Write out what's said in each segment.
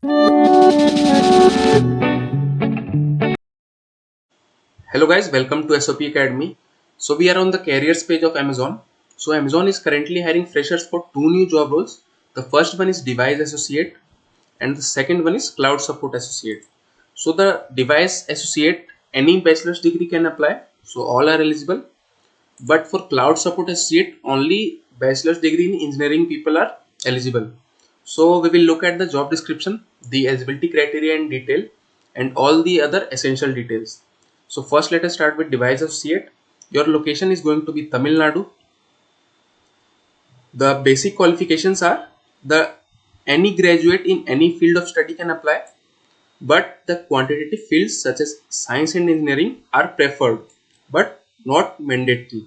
Hello guys, welcome to SOP Academy. So we are on the careers page of Amazon. So Amazon is currently hiring freshers for two new job roles. The first one is device associate and the second one is cloud support associate. So the device associate, any bachelor's degree can apply. So all are eligible. But for cloud support associate, only bachelor's degree in engineering people are eligible. So we will look at the job description, the eligibility criteria in detail, and all the other essential details. So first let us start with device associate. Your location is going to be Tamil Nadu. The basic qualifications are the any graduate in any field of study can apply, but the quantitative fields such as science and engineering are preferred but not mandatory.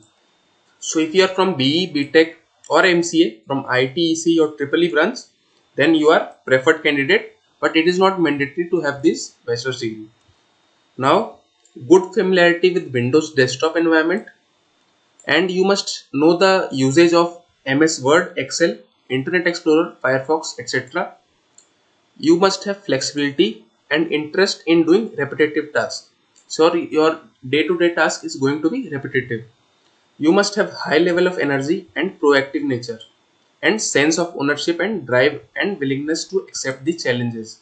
So if you are from BE, BTech or MCA from IT, EC or EEE branch, then you are preferred candidate, but it is not mandatory to have this bachelor's degree. Now, good familiarity with Windows desktop environment, and you must know the usage of MS Word, Excel, Internet Explorer, Firefox, etc. You must have flexibility and interest in doing repetitive tasks. So your day-to-day task is going to be repetitive. You must have high level of energy and proactive nature and sense of ownership and drive and willingness to accept the challenges.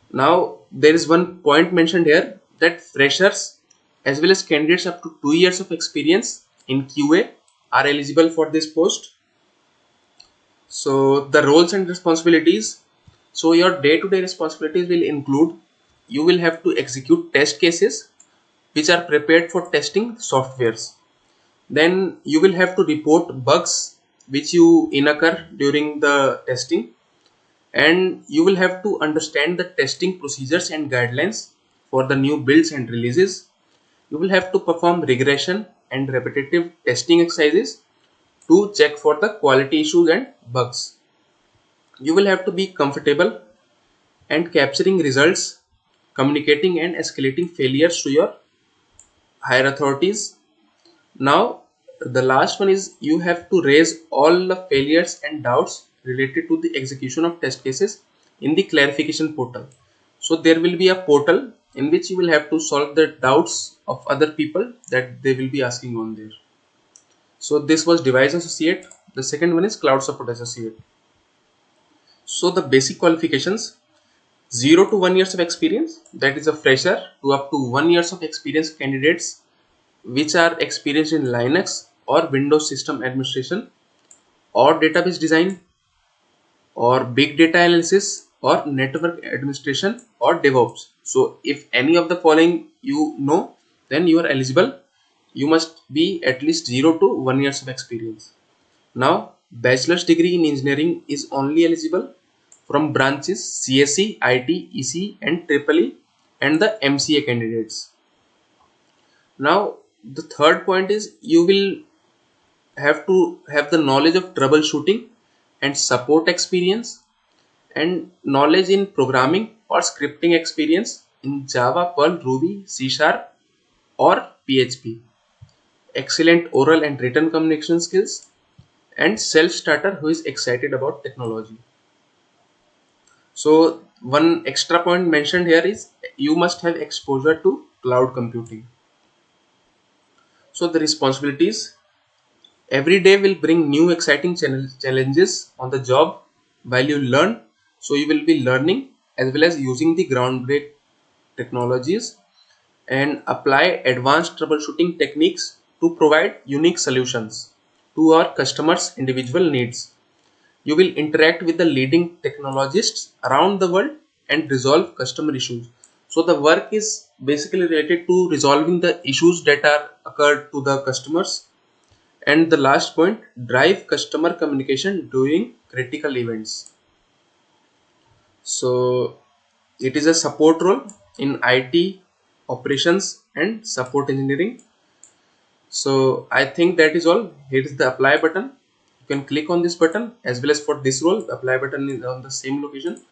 Now there is one point mentioned here that freshers as well as candidates up to 2 years of experience in QA are eligible for this post. So the roles and responsibilities. So your day-to-day responsibilities will include you will have to execute test cases which are prepared for testing softwares. Then you will have to report bugs which you occur during the testing, and you will have to understand the testing procedures and guidelines for the new builds and releases. You will have to perform regression and repetitive testing exercises to check for the quality issues and bugs. You will have to be comfortable and capturing results, communicating and escalating failures to your higher authorities. Now, the last one is you have to raise all the failures and doubts related to the execution of test cases in the clarification portal. So there will be a portal in which you will have to solve the doubts of other people that they will be asking on there. So this was device associate. The second one is cloud support associate. So the basic qualifications 0 to 1 years of experience, that is a fresher, to up to 1 years of experience candidates which are experienced in Linux or Windows system administration or database design or big data analysis or network administration or DevOps. So if any of the following you know, then you are eligible. You must be at least 0 to 1 years of experience. Now bachelor's degree in engineering is only eligible from branches CSE, IT, EC and EEE and the MCA candidates. Now the third point is you will have to have the knowledge of troubleshooting and support experience and knowledge in programming or scripting experience in Java, Perl, Ruby, C Sharp or PHP. Excellent oral and written communication skills and self-starter who is excited about technology. So one extra point mentioned here is you must have exposure to cloud computing. So the responsibilities every day will bring new exciting challenges on the job while you learn. So you will be learning as well as using the groundbreak technologies and apply advanced troubleshooting techniques to provide unique solutions to our customers' individual needs. You will interact with the leading technologists around the world and resolve customer issues. So the work is basically related to resolving the issues that are occurred to the customers. And the last point, drive customer communication during critical events. So it is a support role in IT operations and support engineering. So I think that is all. Here is the apply button. You can click on this button as well as for this role, the apply button is on the same location.